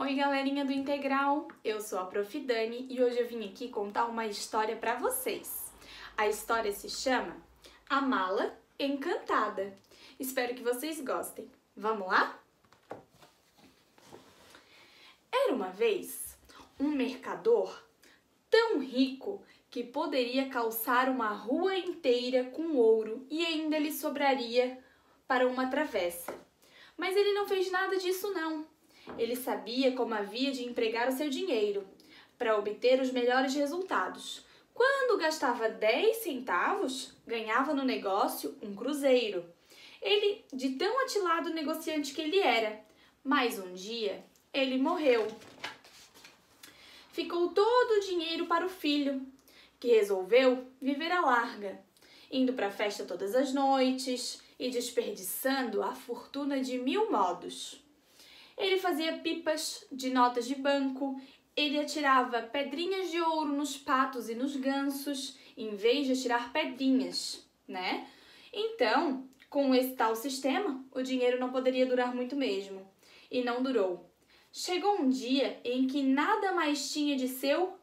Oi, galerinha do Integral! Eu sou a Prof. Dani e hoje eu vim aqui contar uma história para vocês. A história se chama A Mala Encantada. Espero que vocês gostem. Vamos lá? Era uma vez um mercador tão rico que poderia calçar uma rua inteira com ouro e ainda lhe sobraria para uma travessa. Mas ele não fez nada disso não. Ele sabia como havia de empregar o seu dinheiro para obter os melhores resultados. Quando gastava 10 centavos, ganhava no negócio um cruzeiro. Ele, de tão atilado negociante que ele era, mas um dia ele morreu. Ficou todo o dinheiro para o filho, que resolveu viver à larga, indo para a festa todas as noites e desperdiçando a fortuna de 1000 modos. Ele fazia pipas de notas de banco, ele atirava pedrinhas de ouro nos patos e nos gansos, em vez de atirar pedrinhas, né? Então, com esse tal sistema, o dinheiro não poderia durar muito mesmo. E não durou. Chegou um dia em que nada mais tinha de seu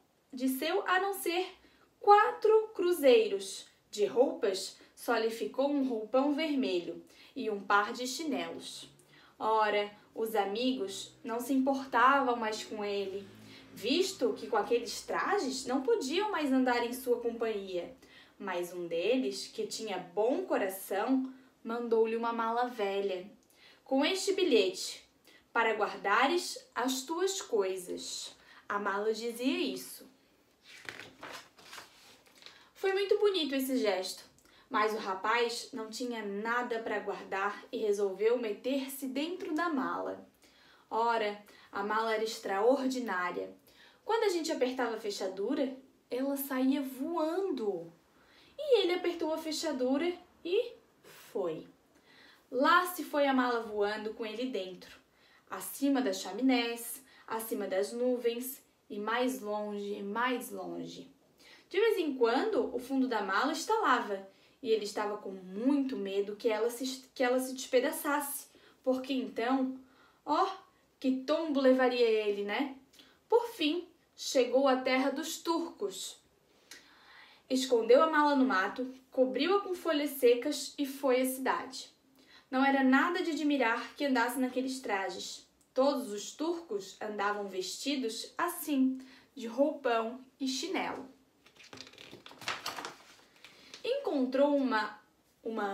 a não ser 4 cruzeiros. De roupas, só lhe ficou um roupão vermelho e um par de chinelos. Ora, os amigos não se importavam mais com ele, visto que com aqueles trajes não podiam mais andar em sua companhia. Mas um deles, que tinha bom coração, mandou-lhe uma mala velha, com este bilhete: para guardares as tuas coisas. A mala dizia isso. Foi muito bonito esse gesto. Mas o rapaz não tinha nada para guardar e resolveu meter-se dentro da mala. Ora, a mala era extraordinária. Quando a gente apertava a fechadura, ela saía voando. E ele apertou a fechadura e foi. Lá se foi a mala voando com ele dentro, acima das chaminés, acima das nuvens e mais longe, mais longe. De vez em quando, o fundo da mala estalava. E ele estava com muito medo que ela se despedaçasse, porque então, que tombo levaria ele, né? Por fim, chegou à terra dos turcos. Escondeu a mala no mato, cobriu-a com folhas secas e foi à cidade. Não era nada de admirar que andasse naqueles trajes. Todos os turcos andavam vestidos assim, de roupão e chinelo. Encontrou uma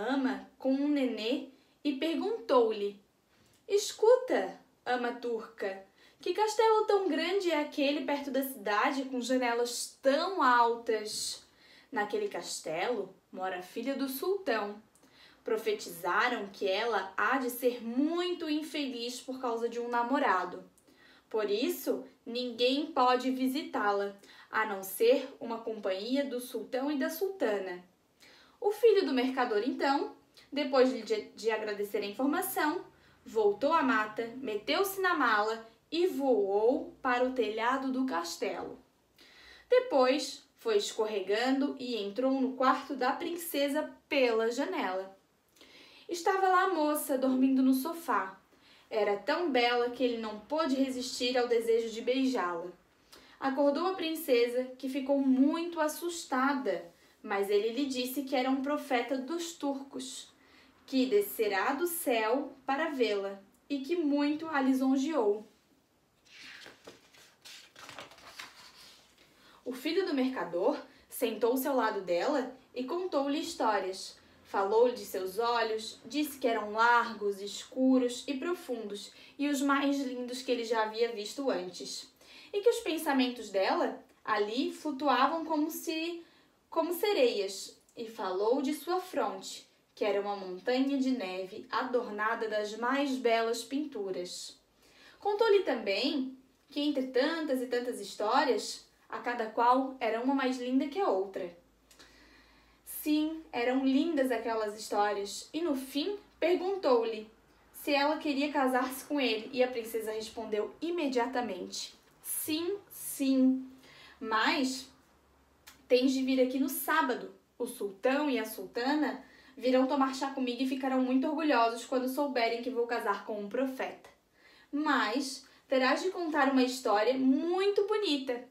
ama com um nenê e perguntou-lhe: escuta, ama turca, que castelo tão grande é aquele perto da cidade com janelas tão altas? Naquele castelo mora a filha do sultão. Profetizaram que ela há de ser muito infeliz por causa de um namorado. Por isso, ninguém pode visitá-la, a não ser uma companhia do sultão e da sultana. O filho do mercador, então, depois de agradecer a informação, voltou à mata, meteu-se na mala e voou para o telhado do castelo. Depois, foi escorregando e entrou no quarto da princesa pela janela. Estava lá a moça, dormindo no sofá. Era tão bela que ele não pôde resistir ao desejo de beijá-la. Acordou a princesa, que ficou muito assustada, mas ele lhe disse que era um profeta dos turcos, que descerá do céu para vê-la e que muito a lisonjeou. O filho do mercador sentou-se ao lado dela e contou-lhe histórias. Falou-lhe de seus olhos, disse que eram largos, escuros e profundos e os mais lindos que ele já havia visto antes. E que os pensamentos dela ali flutuavam como sereias, e falou de sua fronte, que era uma montanha de neve adornada das mais belas pinturas. Contou-lhe também que entre tantas e tantas histórias, a cada qual era uma mais linda que a outra. Sim, eram lindas aquelas histórias, e no fim perguntou-lhe se ela queria casar-se com ele, e a princesa respondeu imediatamente: sim, sim, mas tens de vir aqui no sábado. O sultão e a sultana virão tomar chá comigo e ficarão muito orgulhosos quando souberem que vou casar com um profeta. Mas terás de contar uma história muito bonita,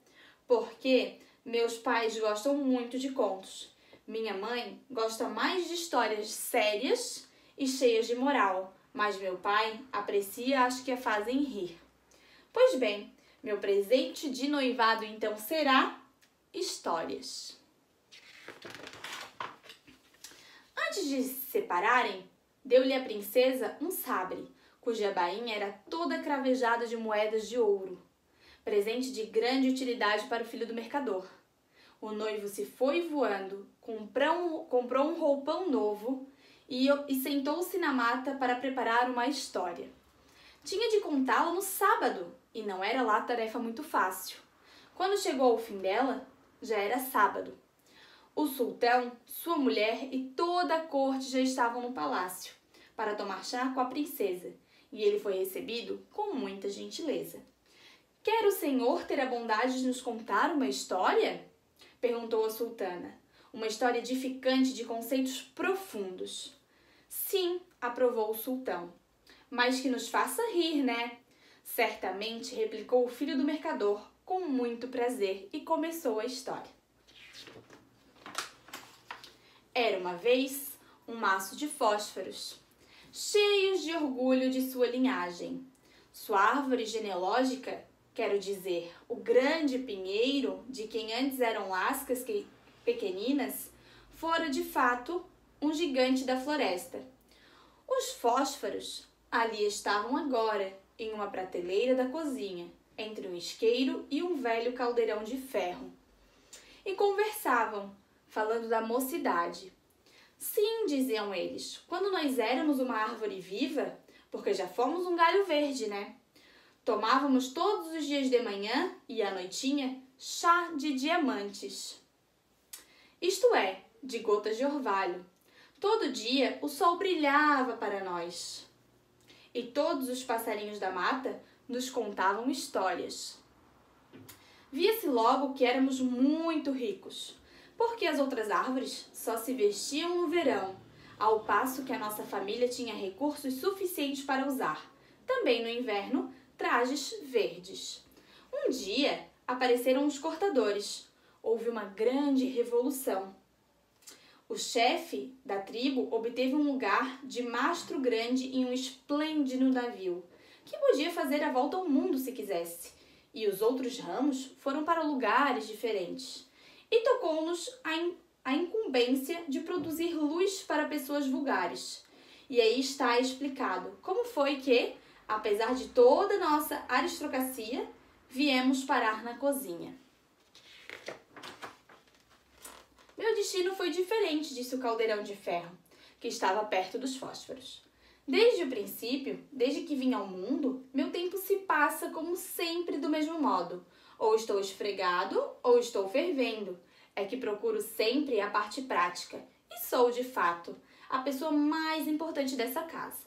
porque meus pais gostam muito de contos. Minha mãe gosta mais de histórias sérias e cheias de moral, mas meu pai aprecia as que a fazem rir. Pois bem, meu presente de noivado então será histórias. Antes de se separarem, deu-lhe a princesa um sabre, cuja bainha era toda cravejada de moedas de ouro, presente de grande utilidade para o filho do mercador. O noivo se foi voando, comprou um roupão novo e sentou-se na mata para preparar uma história. Tinha de contá-la no sábado, e não era lá tarefa muito fácil. Quando chegou ao fim dela, já era sábado. O sultão, sua mulher e toda a corte já estavam no palácio para tomar chá com a princesa, e ele foi recebido com muita gentileza. Quer o senhor ter a bondade de nos contar uma história? Perguntou a sultana. Uma história edificante de conceitos profundos. Sim, aprovou o sultão. Mas que nos faça rir, né? Certamente, replicou o filho do mercador, com muito prazer, e começou a história. Era uma vez um maço de fósforos, cheios de orgulho de sua linhagem. Sua árvore genealógica, quero dizer, o grande pinheiro, de quem antes eram lascas pequeninas, fora de fato um gigante da floresta. Os fósforos ali estavam agora, em uma prateleira da cozinha, entre um isqueiro e um velho caldeirão de ferro. E conversavam, falando da mocidade. Sim, diziam eles, quando nós éramos uma árvore viva, porque já fomos um galho verde, né? Tomávamos todos os dias de manhã e à noitinha chá de diamantes. Isto é, de gotas de orvalho. Todo dia o sol brilhava para nós. E todos os passarinhos da mata nos contavam histórias. Via-se logo que éramos muito ricos, porque as outras árvores só se vestiam no verão, ao passo que a nossa família tinha recursos suficientes para usar, também no inverno, trajes verdes. Um dia apareceram os cortadores. Houve uma grande revolução. O chefe da tribo obteve um lugar de mastro grande em um esplêndido navio, que podia fazer a volta ao mundo se quisesse, e os outros ramos foram para lugares diferentes. E tocou-nos a incumbência de produzir luz para pessoas vulgares. E aí está explicado como foi que, apesar de toda a nossa aristocracia, viemos parar na cozinha. Meu destino foi diferente, disse o caldeirão de ferro, que estava perto dos fósforos. Desde o princípio, desde que vim ao mundo, meu tempo se passa como sempre do mesmo modo. Ou estou esfregado, ou estou fervendo. É que procuro sempre a parte prática. E sou, de fato, a pessoa mais importante dessa casa.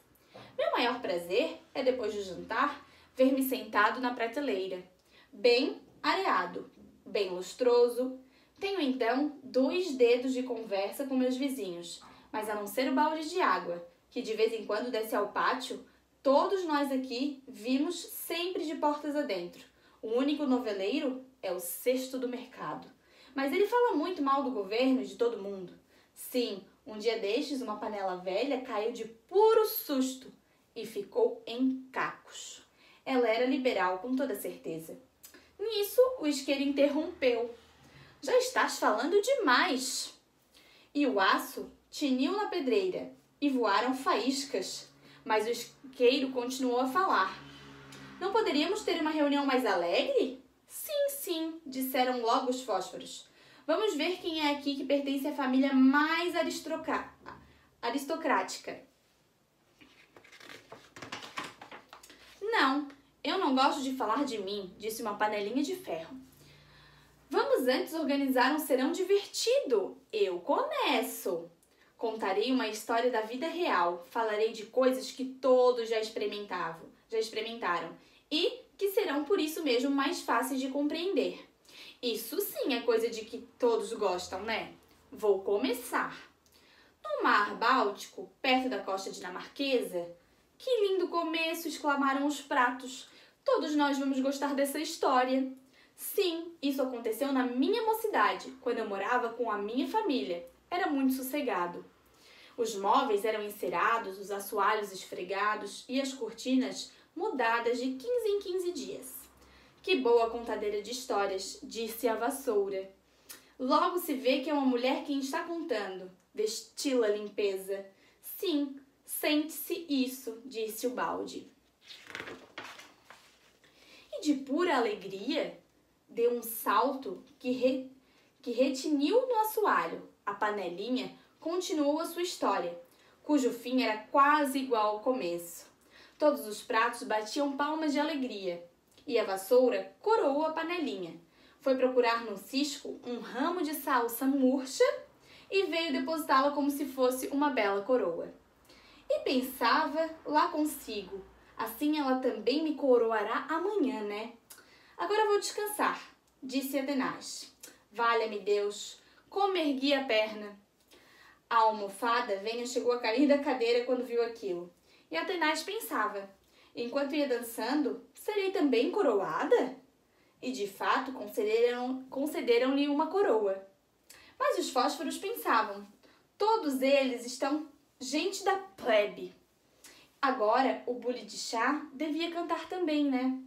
Meu maior prazer é, depois do jantar, ver-me sentado na prateleira, bem areado, bem lustroso. Tenho, então, 2 dedos de conversa com meus vizinhos, mas a não ser o balde de água, que de vez em quando desce ao pátio, todos nós aqui vimos sempre de portas adentro. O único noveleiro é o cesto do mercado. Mas ele fala muito mal do governo e de todo mundo. Sim, um dia destes uma panela velha caiu de puro susto e ficou em cacos. Ela era liberal, com toda certeza. Nisso, o isqueiro interrompeu. Já estás falando demais! E o aço tiniu na pedreira e voaram faíscas, mas o isqueiro continuou a falar. Não poderíamos ter uma reunião mais alegre? Sim, sim, disseram logo os fósforos. Vamos ver quem é aqui que pertence à família mais aristocrática. Não, eu não gosto de falar de mim, disse uma panelinha de ferro. Vamos antes organizar um serão divertido. Eu começo. Contarei uma história da vida real. Falarei de coisas que todos já experimentaram e que serão por isso mesmo mais fáceis de compreender. Isso sim é coisa de que todos gostam, né? Vou começar. No mar Báltico, perto da costa dinamarquesa, que lindo começo! Exclamaram os pratos. Todos nós vamos gostar dessa história. Sim, isso aconteceu na minha mocidade, quando eu morava com a minha família. Era muito sossegado. Os móveis eram encerados, os assoalhos esfregados e as cortinas mudadas de 15 em 15 dias. Que boa contadeira de histórias, disse a vassoura. Logo se vê que é uma mulher quem está contando. Destila limpeza. Sim, sente-se isso, disse o balde. E de pura alegria, deu um salto que retiniu no assoalho. A panelinha continuou a sua história, cujo fim era quase igual ao começo. Todos os pratos batiam palmas de alegria, e a vassoura coroou a panelinha. Foi procurar no cisco um ramo de salsa murcha e veio depositá-la como se fosse uma bela coroa. E pensava lá consigo, assim ela também me coroará amanhã, né? Agora vou descansar, disse Atenas. Valha-me Deus, como ergui a perna. A almofada Vênia chegou a cair da cadeira quando viu aquilo. E Atenas pensava, enquanto ia dançando, serei também coroada? E de fato concederam-lhe uma coroa. Mas os fósforos pensavam, todos eles estão gente da plebe. Agora o bule de chá devia cantar também, né?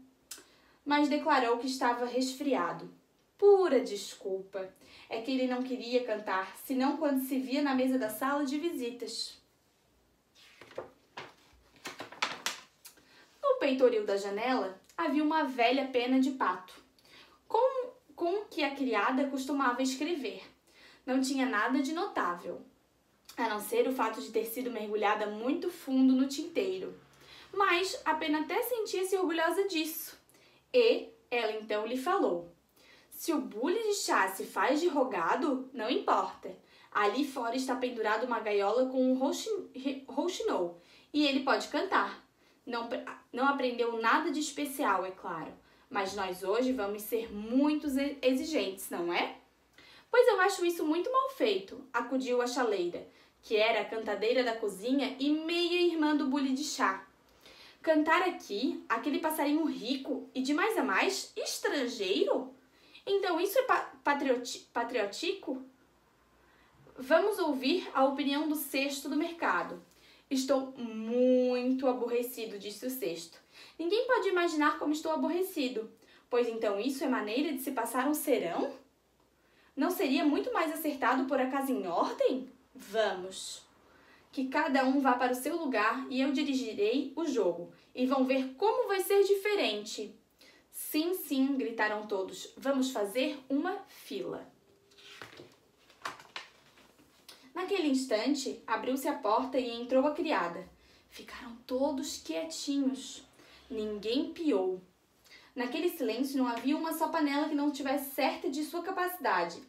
Mas declarou que estava resfriado. Pura desculpa. É que ele não queria cantar, senão quando se via na mesa da sala de visitas. No peitoril da janela havia uma velha pena de pato, com que a criada costumava escrever. Não tinha nada de notável, a não ser o fato de ter sido mergulhada muito fundo no tinteiro. Mas a pena até sentia-se orgulhosa disso. E ela então lhe falou: se o bule de chá se faz de rogado, não importa. Ali fora está pendurada uma gaiola com um rouxinol e ele pode cantar. Não aprendeu nada de especial, é claro, mas nós hoje vamos ser muito exigentes, não é? Pois eu acho isso muito mal feito, acudiu a chaleira, que era a cantadeira da cozinha e meia irmã do bule de chá. Cantar aqui, aquele passarinho rico e de mais a mais, estrangeiro? Então isso é patriótico? Vamos ouvir a opinião do cesto do mercado. Estou muito aborrecido, disse o cesto. Ninguém pode imaginar como estou aborrecido. Pois então isso é maneira de se passar um serão? Não seria muito mais acertado pôr a casa em ordem? Vamos! Que cada um vá para o seu lugar e eu dirigirei o jogo. E vão ver como vai ser diferente. Sim, sim, gritaram todos. Vamos fazer uma fila. Naquele instante, abriu-se a porta e entrou a criada. Ficaram todos quietinhos. Ninguém piou. Naquele silêncio não havia uma só panela que não tivesse certa de sua capacidade,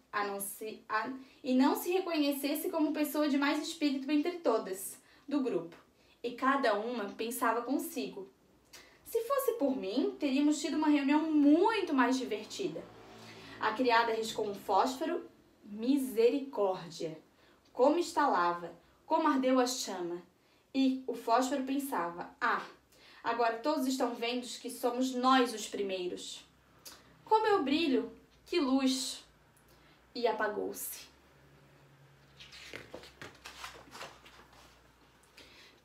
e não se reconhecesse como pessoa de mais espírito entre todas, do grupo. E cada uma pensava consigo. Se fosse por mim, teríamos tido uma reunião muito mais divertida. A criada riscou um fósforo. Misericórdia! Como estalava, como ardeu a chama. E o fósforo pensava, agora todos estão vendo que somos nós os primeiros. Como eu brilho, que luz! E apagou-se.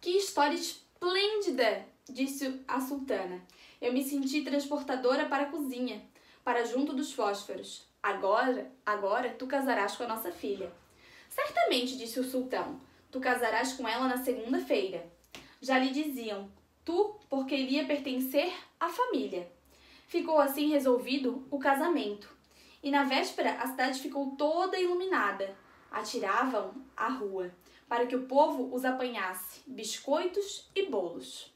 Que história esplêndida! Disse a sultana. Eu me senti transportadora para a cozinha, para junto dos fósforos. Agora tu casarás com a nossa filha. Certamente, disse o sultão, tu casarás com ela na segunda-feira. Já lhe diziam, tu, porque iria pertencer à família. Ficou assim resolvido o casamento. E na véspera a cidade ficou toda iluminada. Atiravam à rua, para que o povo os apanhasse, biscoitos e bolos.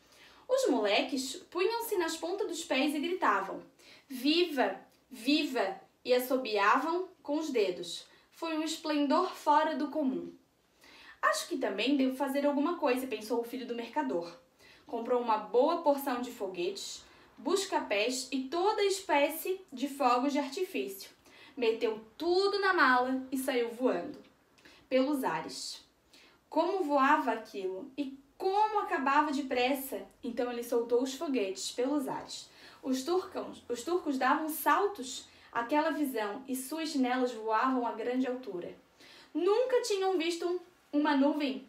Os moleques punham-se nas pontas dos pés e gritavam, viva, viva, e assobiavam com os dedos. Foi um esplendor fora do comum. Acho que também devo fazer alguma coisa, pensou o filho do mercador. Comprou uma boa porção de foguetes, busca-pés e toda espécie de fogos de artifício. Meteu tudo na mala e saiu voando pelos ares. Como voava aquilo e como acabava depressa! Então ele soltou os foguetes pelos ares. Os turcos davam saltos àquela visão e suas chinelas voavam a grande altura. Nunca tinham visto uma nuvem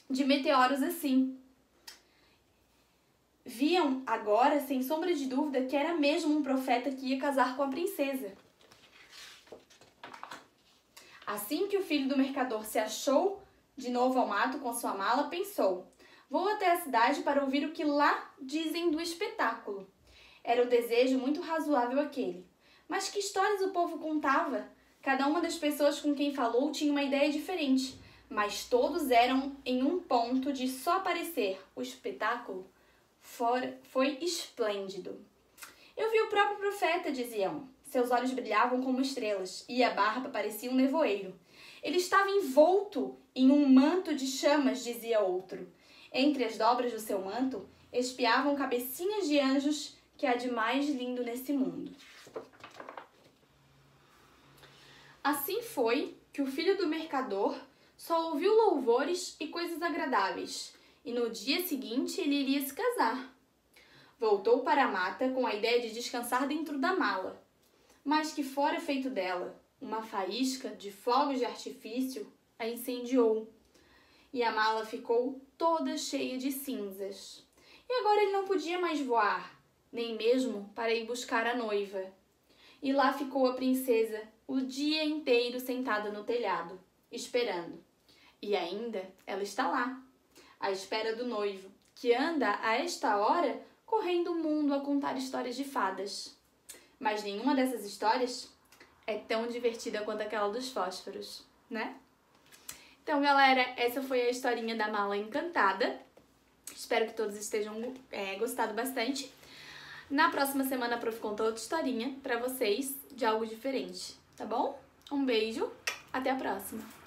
de meteoros assim. Viam agora, sem sombra de dúvida, que era mesmo um profeta que ia casar com a princesa. Assim que o filho do mercador se achou de novo ao mato com sua mala, pensou: vou até a cidade para ouvir o que lá dizem do espetáculo. Era um desejo muito razoável aquele. Mas que histórias o povo contava? Cada uma das pessoas com quem falou tinha uma ideia diferente, mas todos eram em um ponto de só aparecer. O espetáculo foi esplêndido. Eu vi o próprio profeta, dizia um. Seus olhos brilhavam como estrelas e a barba parecia um nevoeiro. Ele estava envolto em um manto de chamas, dizia outro. Entre as dobras do seu manto espiavam cabecinhas de anjos que há de mais lindo nesse mundo. Assim foi que o filho do mercador só ouviu louvores e coisas agradáveis, e no dia seguinte ele iria se casar. Voltou para a mata com a ideia de descansar dentro da mala, mas que fora feito dela, uma faísca de fogos de artifício a incendiou, e a mala ficou toda cheia de cinzas. E agora ele não podia mais voar, nem mesmo para ir buscar a noiva. E lá ficou a princesa o dia inteiro sentada no telhado, esperando. E ainda ela está lá, à espera do noivo, que anda a esta hora correndo o mundo a contar histórias de fadas. Mas nenhuma dessas histórias é tão divertida quanto aquela dos fósforos, né? Então, galera, essa foi a historinha da Mala Encantada. Espero que todos estejam gostado bastante. Na próxima semana a Prof conta outra historinha pra vocês de algo diferente, tá bom? Um beijo, até a próxima!